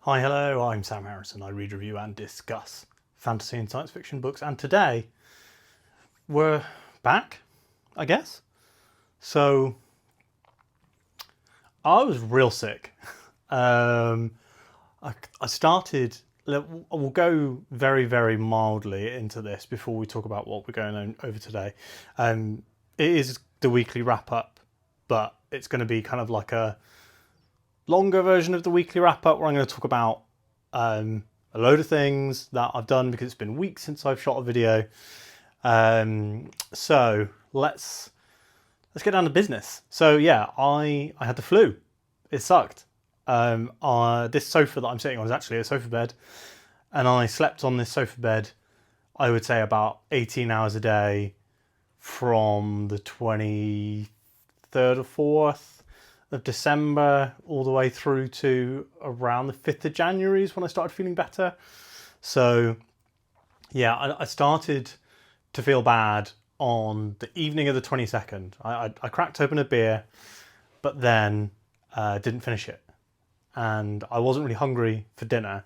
Hi, hello, I'm Sam Harrison. I read, review, and discuss fantasy and science fiction books. And today we're back, I guess. So I was real sick. Um, I started. We'll go very, very mildly into this before we talk about what we're going on over today. It is the weekly wrap up, but it's going to be kind of like a longer version of the weekly wrap up where I'm going to talk about a load of things that I've done because it's been weeks since I've shot a video. So let's get down to business. So yeah, I had the flu. It sucked. This sofa that I'm sitting on is actually a sofa bed, and I slept on this sofa bed, I would say about 18 hours a day from the 23rd or 4th of December all the way through to around the 5th of January is when I started feeling better. So yeah, I started to feel bad on the evening of the 22nd. I cracked open a beer, but then didn't finish it. And I wasn't really hungry for dinner.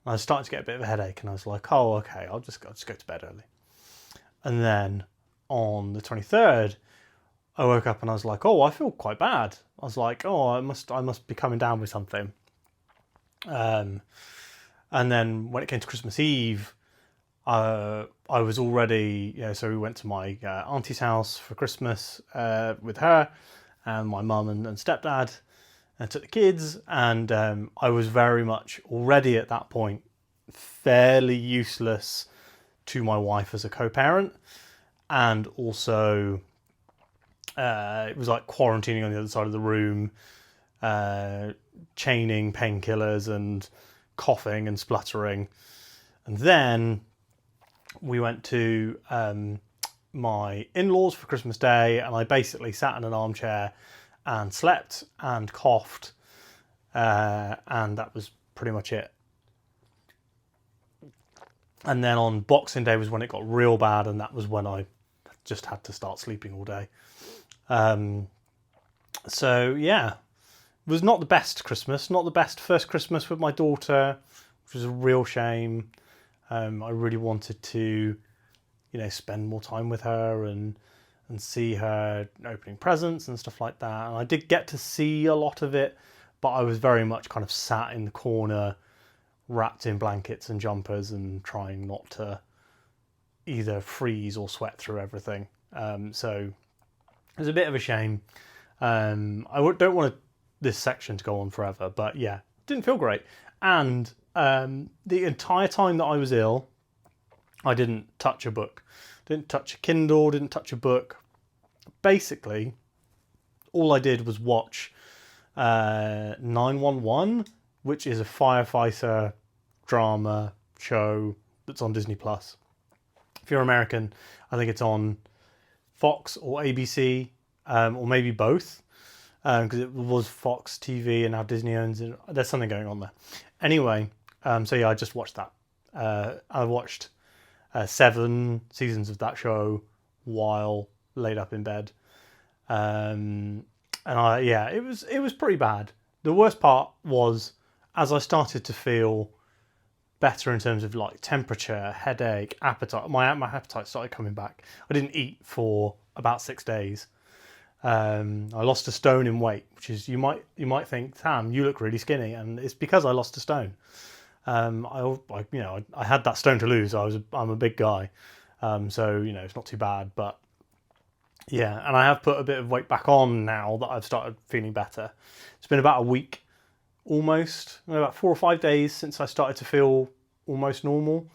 I was starting to get a bit of a headache, and I was like, oh, okay, I'll just go to bed early. And then on the 23rd, I woke up and I was like, oh, I feel quite bad. I was like, oh, I must be coming down with something. And then when it came to Christmas Eve, I was already, so we went to my auntie's house for Christmas with her and my mum and stepdad, and took the kids, and I was very much already at that point fairly useless to my wife as a co-parent, and also it was like quarantining on the other side of the room, chaining painkillers and coughing and spluttering. And then we went to my in-laws for Christmas Day, and I basically sat in an armchair and slept and coughed, and that was pretty much it. And then on Boxing Day was when it got real bad, and that was when I just had to start sleeping all day. So yeah, it was not the best Christmas, not the best first Christmas with my daughter, which was a real shame. I really wanted to, spend more time with her and see her opening presents and stuff like that. And I did get to see a lot of it, but I was very much kind of sat in the corner, wrapped in blankets and jumpers, and trying not to either freeze or sweat through everything. So it was a bit of a shame. Don't want this section to go on forever, but yeah, didn't feel great. And the entire time that I was ill, I didn't touch a book, didn't touch a Kindle, didn't touch a book. Basically, all I did was watch 911, which is a firefighter drama show that's on Disney Plus. If you're American, I think it's on Fox or ABC, or maybe both, because it was Fox TV and now Disney owns it. There's something going on there. Anyway, so yeah, I just watched that. I watched 7 seasons of that show while laid up in bed, and it was pretty bad. The worst part was as I started to feel better in terms of like temperature, headache, appetite. My appetite started coming back. I didn't eat for about 6 days. I lost a stone in weight, which is you might think, Sam, you look really skinny, and it's because I lost a stone. I had that stone to lose. I'm a big guy, so it's not too bad. But yeah, and I have put a bit of weight back on now that I've started feeling better. It's been about a week, almost about 4 or 5 days since I started to feel almost normal.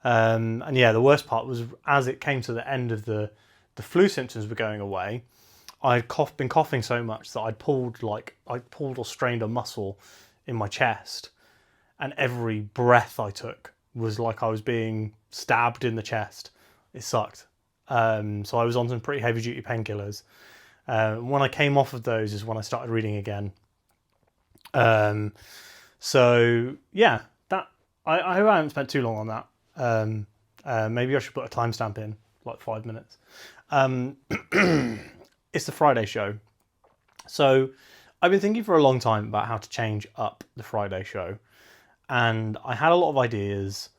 And yeah, the worst part was as it came to the end of the flu symptoms were going away. I'd been coughing so much that I'd pulled or strained a muscle in my chest, and every breath I took was like I was being stabbed in the chest. It sucked. So I was on some pretty heavy duty painkillers. When I came off of those is when I started reading again. So yeah, that I hope I haven't spent too long on that. Maybe I should put a timestamp in, like 5 minutes. It's the Friday show. So I've been thinking for a long time about how to change up the Friday show. and I had a lot of ideas,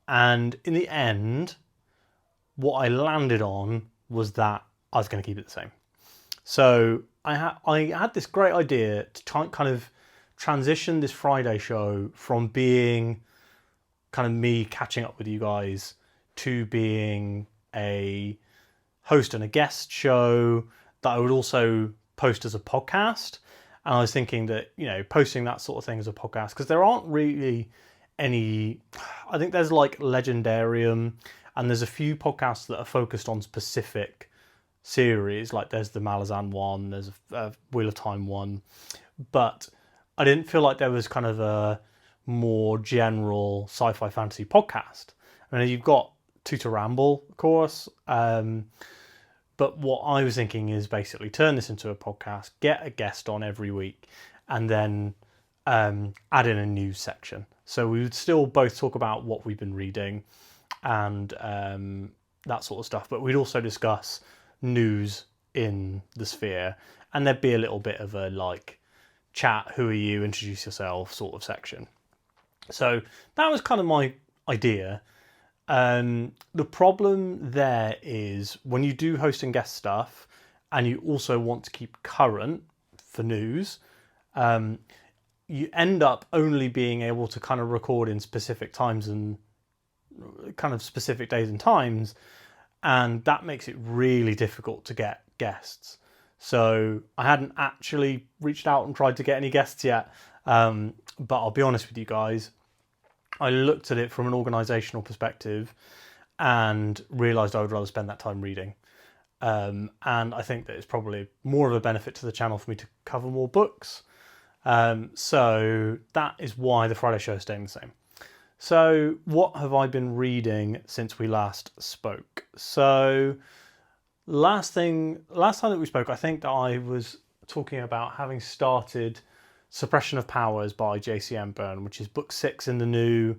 and in the end, what I landed on was that I was going to keep it the same. So I had this great idea to try and kind of transition this Friday show from being kind of me catching up with you guys to being a host and a guest show that I would also post as a podcast. And I was thinking that, posting that sort of thing as a podcast, because there aren't really any, I think there's like Legendarium, and there's a few podcasts that are focused on specific series, like there's the Malazan one, there's a Wheel of Time one, but I didn't feel like there was kind of a more general sci-fi fantasy podcast. I mean, you've got Tutor Ramble, of course, but what I was thinking is basically turn this into a podcast, get a guest on every week, and then add in a news section. So we would still both talk about what we've been reading and that sort of stuff, but we'd also discuss news in the sphere, and there'd be a little bit of a like chat, who are you, introduce yourself sort of section. So that was kind of my idea. The problem there is when you do host and guest stuff and you also want to keep current for news, you end up only being able to kind of record in specific times and kind of specific days and times, and that makes it really difficult to get guests. So I hadn't actually reached out and tried to get any guests yet, but I'll be honest with you guys, I looked at it from an organisational perspective and realised I would rather spend that time reading. And I think that it's probably more of a benefit to the channel for me to cover more books. So that is why the Friday show is staying the same. So what have I been reading since we last spoke? So last time that we spoke, I think that I was talking about having started Suppression of Powers by J.C.M. Byrne, which is book 6 in the new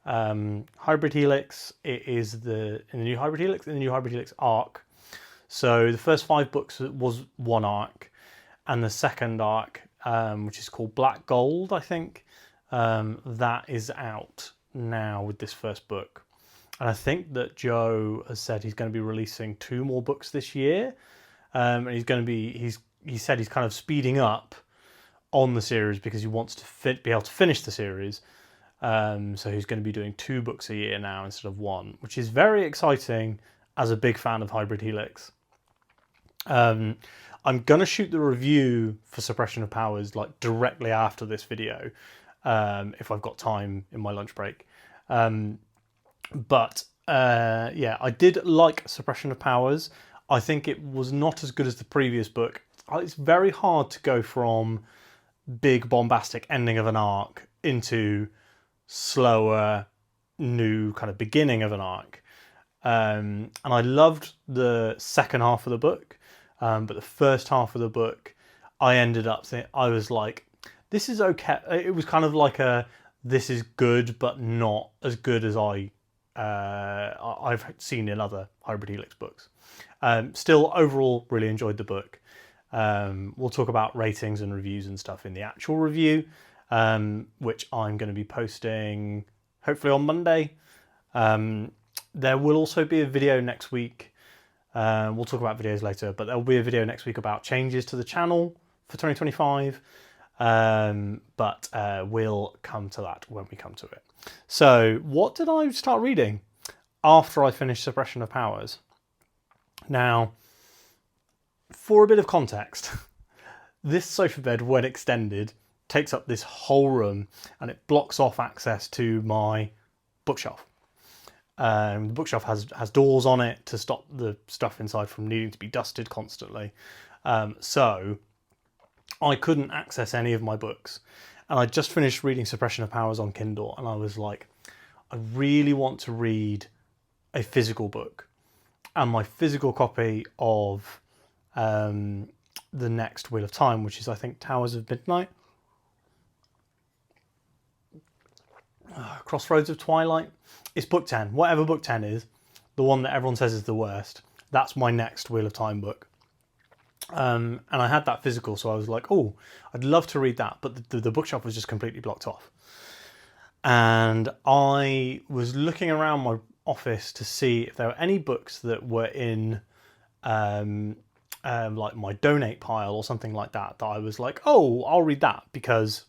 Hybrid Helix. It is in the new Hybrid Helix arc. So the first 5 books was one arc, and the second arc, which is called Black Gold, I think, that is out now with this first book. And I think that Joe has said he's going to be releasing 2 more books this year, and he said he's kind of speeding up on the series because he wants to be able to finish the series. So he's going to be doing 2 books a year now instead of 1, which is very exciting as a big fan of Hybrid Helix. I'm going to shoot the review for Suppression of Powers like directly after this video, if I've got time in my lunch break. But I did like Suppression of Powers. I think it was not as good as the previous book. It's very hard to go from big bombastic ending of an arc into slower new kind of beginning of an arc. And I loved the second half of the book, but the first half of the book, I ended up I was like, this is okay. It was kind of like this is good, but not as good as I've seen in other Hybrid Helix books. Still, overall, really enjoyed the book. We'll talk about ratings and reviews and stuff in the actual review, which I'm going to be posting hopefully on Monday. There will also be a video next week. We'll talk about videos later, but there will be a video next week about changes to the channel for 2025. But we'll come to that when we come to it. So what did I start reading after I finished Suppression of Powers? Now, for a bit of context, this sofa bed, when extended, takes up this whole room and it blocks off access to my bookshelf. The bookshelf has doors on it to stop the stuff inside from needing to be dusted constantly. So I couldn't access any of my books. And I just finished reading Suppression of Powers on Kindle, and I was like, I really want to read a physical book. And my physical copy of the next Wheel of Time, which is, I think, Towers of Midnight. Crossroads of Twilight. It's book 10. Whatever book 10 is, the one that everyone says is the worst, that's my next Wheel of Time book. And I had that physical, so I was like, oh, I'd love to read that, but the bookshelf was just completely blocked off. and I was looking around my office to see if there were any books that were in like my donate pile or something like that I was like, oh, I'll read that because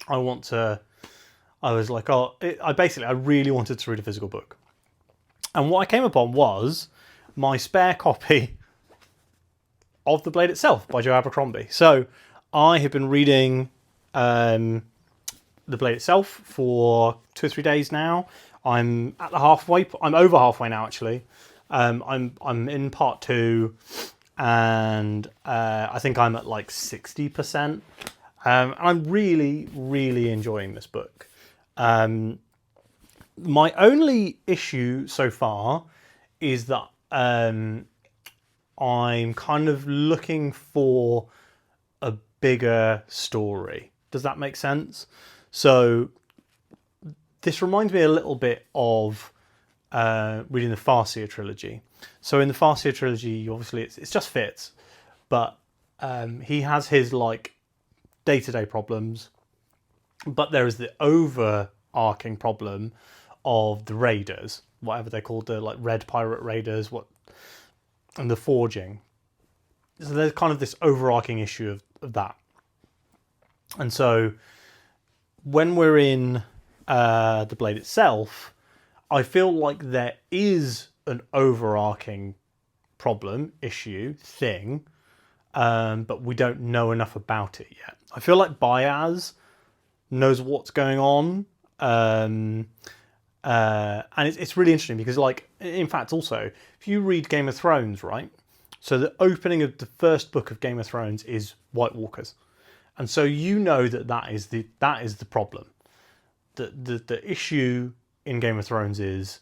I want to. I was like, I really wanted to read a physical book, and what I came upon was my spare copy of The Blade Itself by Joe Abercrombie. So I have been reading The Blade Itself for 2 or 3 days now. I'm at the halfway. I'm over halfway now, actually. I'm in part 2, and I think I'm at like 60%. I'm really, really enjoying this book. My only issue so far is that I'm kind of looking for a bigger story. Does that make sense? So this reminds me a little bit of reading the Farseer trilogy. So in the Farseer trilogy, obviously it's just Fitz, but he has his like day-to-day problems, but there is the overarching problem of the raiders, whatever they're called, the like Red Pirate Raiders, and the forging. So there's kind of this overarching issue of that. And so when we're in The Blade Itself, I feel like there is an overarching problem, issue, thing, but we don't know enough about it yet. I feel like Bayaz knows what's going on, and it's really interesting because, like, in fact, also if you read Game of Thrones, right? So the opening of the first book of Game of Thrones is White Walkers, and so you know that is the problem. The issue in Game of Thrones is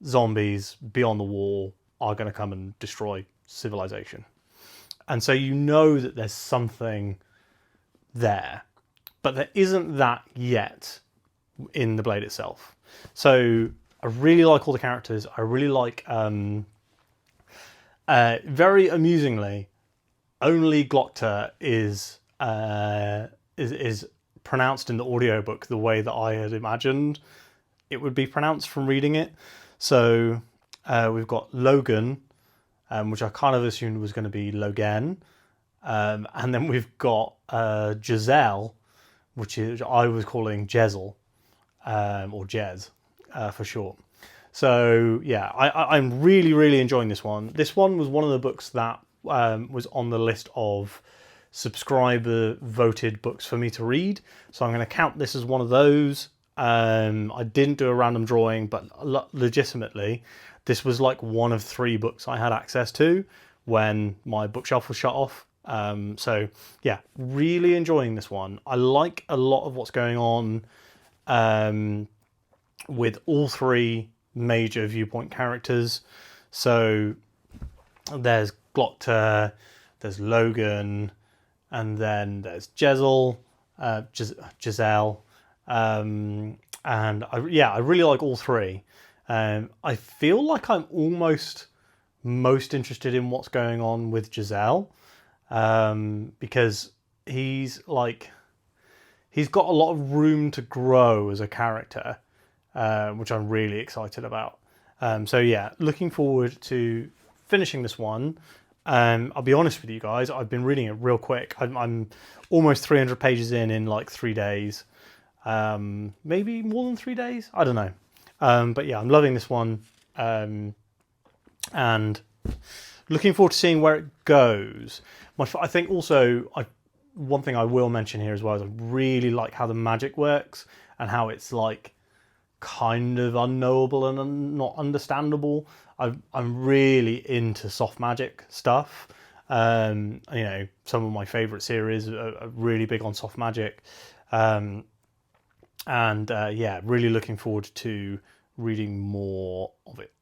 zombies beyond the wall are going to come and destroy civilization, and so you know that there's something there, but there isn't that yet in The Blade Itself. So I really like all the characters. I really like, very amusingly, only Glokta is pronounced in the audiobook the way that I had imagined it would be pronounced from reading it. So we've got Logan, which I kind of assumed was going to be Logan, and then we've got Giselle, which I was calling Jezel, or Jez for short. So yeah, I'm really, really enjoying this one. This one was one of the books that was on the list of subscriber voted books for me to read. So I'm going to count this as one of those. I didn't do a random drawing, but legitimately, this was like one of 3 books I had access to when my bookshelf was shut off. So yeah, really enjoying this one. I like a lot of what's going on with all 3 major viewpoint characters. So there's Glokta, there's Logan, and then there's Giselle, and I really like all 3. I feel like I'm almost most interested in what's going on with Giselle, because he's got a lot of room to grow as a character, which I'm really excited about. So yeah, looking forward to finishing this one. I'll be honest with you guys, I've been reading it real quick. I'm almost 300 pages in like 3 days. Maybe more than 3 days, I don't know. But yeah, I'm loving this one, and looking forward to seeing where it goes. I think also, one thing I will mention here as well is I really like how the magic works and how it's like kind of unknowable and not understandable. I'm really into soft magic stuff. Some of my favourite series are really big on soft magic. Really looking forward to reading more of it.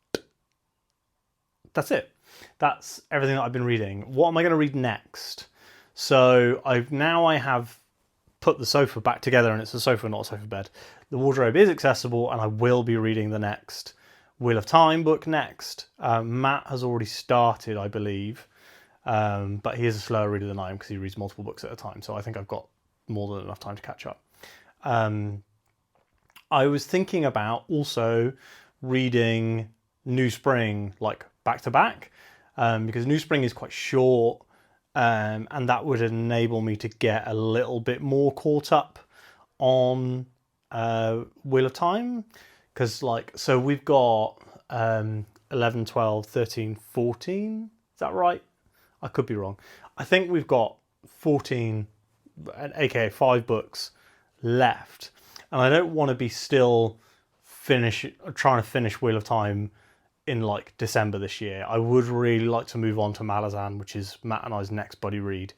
That's it. That's everything that I've been reading. What am I going to read next? So I have put the sofa back together, and it's a sofa, not a sofa bed. The wardrobe is accessible, and I will be reading the next Wheel of Time book next. Matt has already started, I believe, but he is a slower reader than I am because he reads multiple books at a time. So I think I've got more than enough time to catch up. I was thinking about also reading New Spring like back to back, because New Spring is quite short, and that would enable me to get a little bit more caught up on Wheel of Time, because like, so we've got 11, 12, 13, 14, is that right? I could be wrong. I think we've got 14, aka 5 books left, and I don't want to be still trying to finish Wheel of Time in like December this year. I would really like to move on to Malazan, which is Matt and I's next buddy read.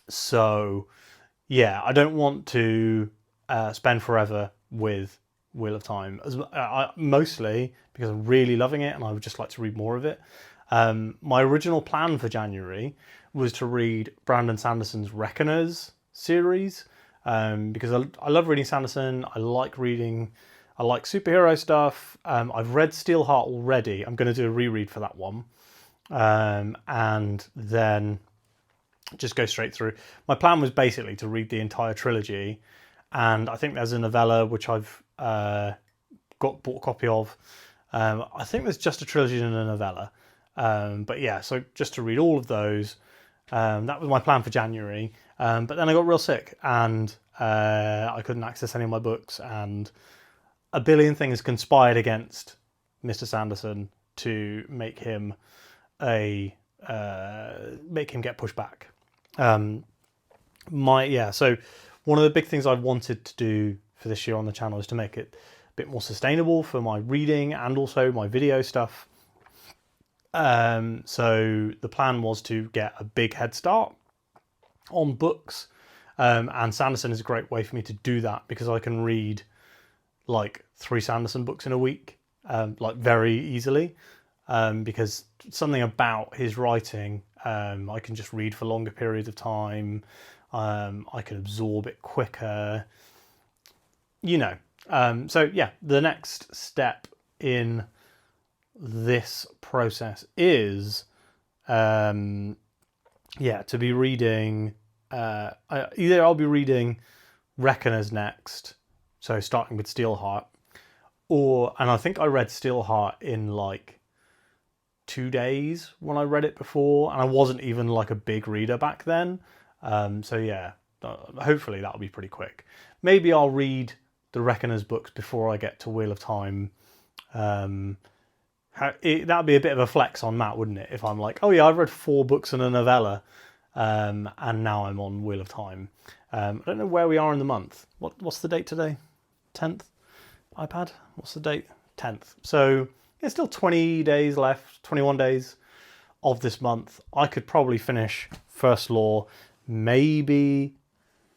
So yeah, I don't want to spend forever with Wheel of Time, mostly because I'm really loving it and I would just like to read more of it. My original plan for January was to read Brandon Sanderson's Reckoners series, because I love reading Sanderson. I like superhero stuff. I've read Steelheart already. I'm going to do a reread for that one, and then just go straight through. My plan was basically to read the entire trilogy, and I think there's a novella which I've bought a copy of. I think there's just a trilogy and a novella, but yeah, so just to read all of those. That was my plan for January, but then I got real sick and I couldn't access any of my books, and a billion things conspired against Mr. Sanderson to make him get pushed back. So one of the big things I wanted to do for this year on the channel is to make it a bit more sustainable for my reading and also my video stuff. So the plan was to get a big head start on books, and Sanderson is a great way for me to do that because I can read like 3 Sanderson books in a week, like very easily, because something about his writing, I can just read for longer periods of time. I can absorb it quicker, so yeah, the next step in this process is to be reading, either I'll be reading Reckoners next, so starting with Steelheart, and I think I read Steelheart in like 2 days when I read it before, and I wasn't even like a big reader back then, so yeah, hopefully that'll be pretty quick. Maybe I'll read the Reckoners books before I get to Wheel of Time. That'd be a bit of a flex on Matt, wouldn't it? If I'm like, oh yeah, I've read 4 books and a novella, and now I'm on Wheel of Time. I don't know where we are in the month. What's the date today? 10th? iPad? What's the date? 10th. So there's still 20 days left, 21 days of this month. I could probably finish First Law, maybe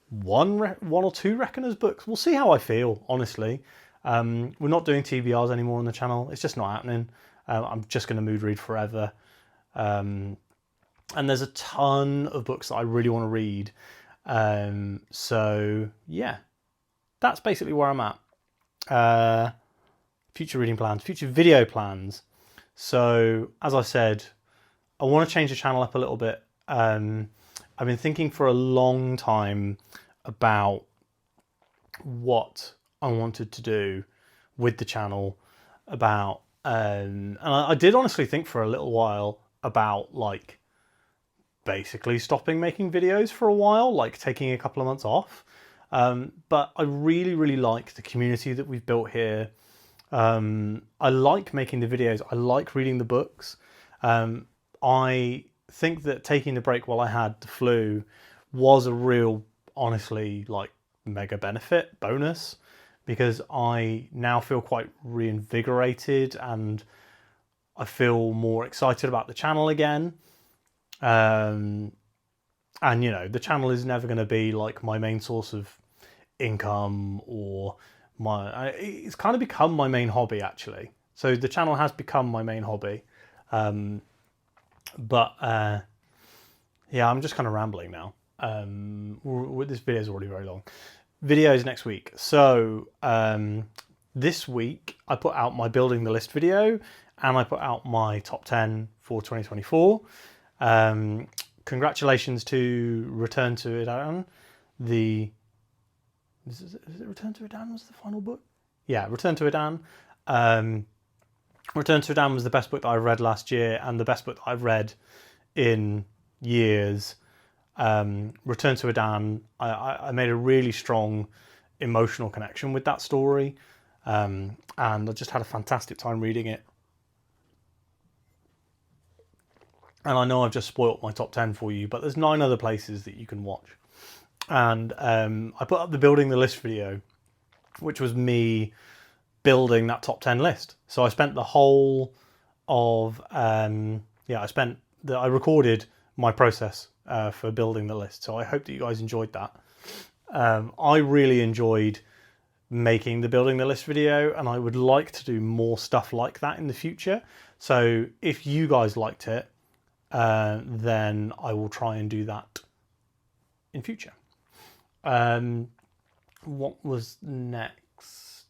one or 2 Reckoners books. We'll see how I feel, honestly. We're not doing TBRs anymore on the channel. It's just not happening. I'm just going to mood read forever. And there's a ton of books that I really want to read. So yeah, that's basically where I'm at. Future reading plans, future video plans. So as I said, I want to change the channel up a little bit. I've been thinking for a long time about what I wanted to do with the channel, and I did honestly think for a little while about like basically stopping making videos for a while, like taking a couple of months off. But I really like the community that we've built here. I like making the videos. I like reading the books. I think that taking the break while I had the flu was a real, honestly, like mega bonus, because I now feel quite reinvigorated and I feel more excited about the channel again. And the channel is never going to be like my main source of income, or it's kind of become my main hobby, actually. So the channel has become my main hobby. Yeah, I'm just kind of rambling now. This video is already very long. Videos next week. So this week I put out my building the list video, and I put out my top 10 for 2024. Congratulations to Return to Iran, the Is it Return to Adan was the final book? Yeah, Return to Adan. Return to Adan was the best book that I read last year, and the best book that I've read in years. Return to Adan, I made a really strong emotional connection with that story, and I just had a fantastic time reading it. And I know I've just spoilt my top 10 for you, but there's 9 other places that you can watch. And I put up the Building the List video, which was me building that top 10 list. So I spent the whole of, I recorded my process for building the list. So I hope that you guys enjoyed that. I really enjoyed making the Building the List video, and I would like to do more stuff like that in the future. So if you guys liked it, then I will try and do that in future. What was next?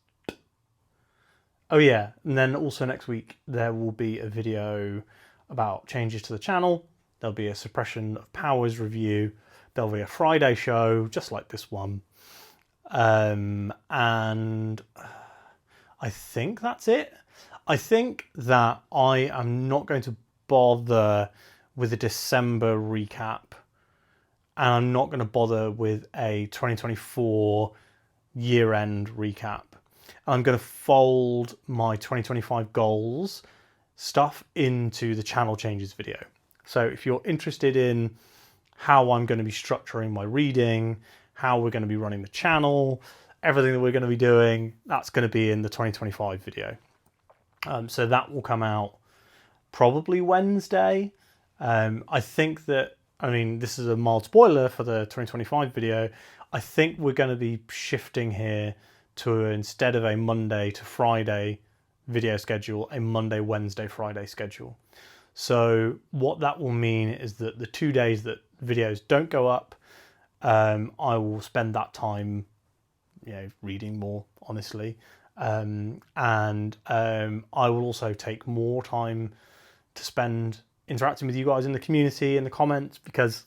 Oh yeah, and then also next week there will be a video about changes to the channel. There'll be a Suppression of Powers review. There'll be a Friday show, just like this one. And I think that's it. I think that I am not going to bother with a December recap, and I'm not going to bother with a 2024 year-end recap. I'm going to fold my 2025 goals stuff into the channel changes video. So if you're interested in how I'm going to be structuring my reading, how we're going to be running the channel, everything that we're going to be doing, that's going to be in the 2025 video. So that will come out probably Wednesday. I think that, this is a mild spoiler for the 2025 video. I think we're going to be shifting here to, instead of a Monday to Friday video schedule, a Monday, Wednesday, Friday schedule. So what that will mean is that the 2 days that videos don't go up, I will spend that time, reading more, honestly. And I will also take more time to spend interacting with you guys in the community, in the comments, because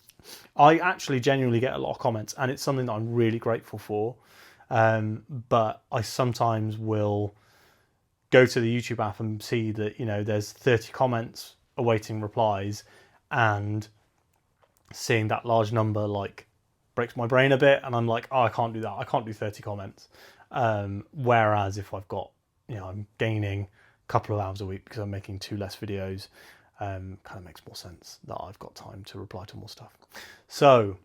I actually genuinely get a lot of comments, and it's something that I'm really grateful for. But I sometimes will go to the YouTube app and see that, there's 30 comments awaiting replies, and seeing that large number breaks my brain a bit, and I'm like, oh, I can't do that. I can't do 30 comments. Whereas if I've got, I'm gaining a couple of hours a week because I'm making 2 less videos, kind of makes more sense that I've got time to reply to more stuff. So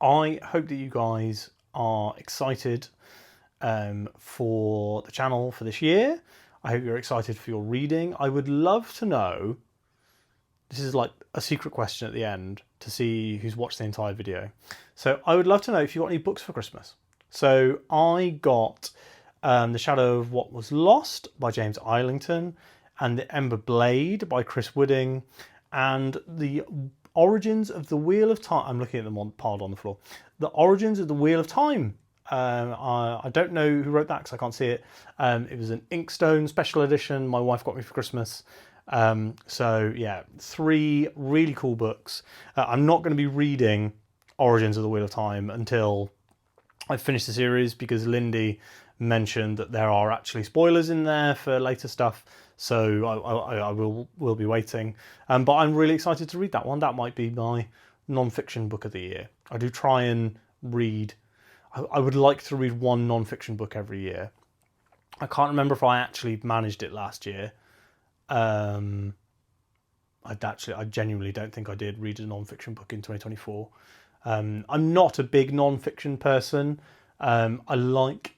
I hope that you guys are excited for the channel for this year. I hope you're excited for your reading. I would love to know, this is like a secret question at the end to see who's watched the entire video. So I would love to know if you got any books for Christmas. So I got The Shadow of What Was Lost by James Islington, and The Ember Blade by Chris Wooding, and The Origins of the Wheel of Time. I'm looking at them piled on the floor. The Origins of the Wheel of Time. I don't know who wrote that because I can't see it. It was an Inkstone special edition my wife got me for Christmas. So yeah, 3 really cool books. I'm not going to be reading Origins of the Wheel of Time until I've finished the series, because Lindy mentioned that there are actually spoilers in there for later stuff. So I will be waiting. But I'm really excited to read that one. That might be my non-fiction book of the year. I do try and read. I would like to read 1 non-fiction book every year. I can't remember if I actually managed it last year. I genuinely don't think I did read a non-fiction book in 2024. I'm not a big non-fiction person. I like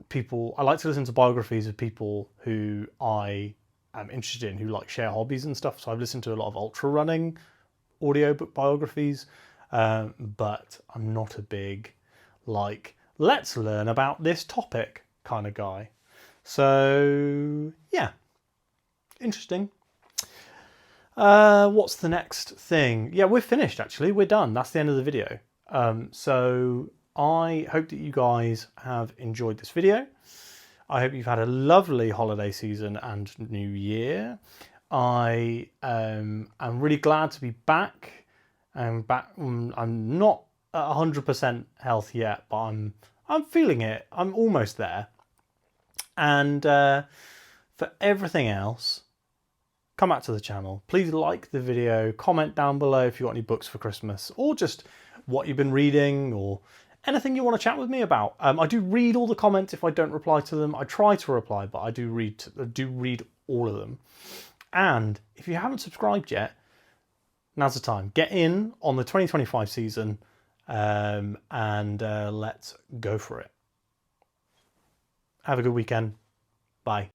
people. I like to listen to biographies of people who I am interested in, who share hobbies and stuff. So I've listened to a lot of ultra running audiobook biographies, but I'm not a big let's learn about this topic kind of guy. So yeah, interesting. What's the next thing? Yeah, we're finished actually. We're done. That's the end of the video. So I hope that you guys have enjoyed this video. I hope you've had a lovely holiday season and new year. I am really glad to be back. I'm not at 100% health yet, but I'm feeling it. I'm almost there. And for everything else, come back to the channel. Please like the video, comment down below if you've got any books for Christmas, or just what you've been reading, or anything you want to chat with me about. I do read all the comments if I don't reply to them. I try to reply, but I do read all of them. And if you haven't subscribed yet, now's the time. Get in on the 2025 season, and let's go for it. Have a good weekend. Bye.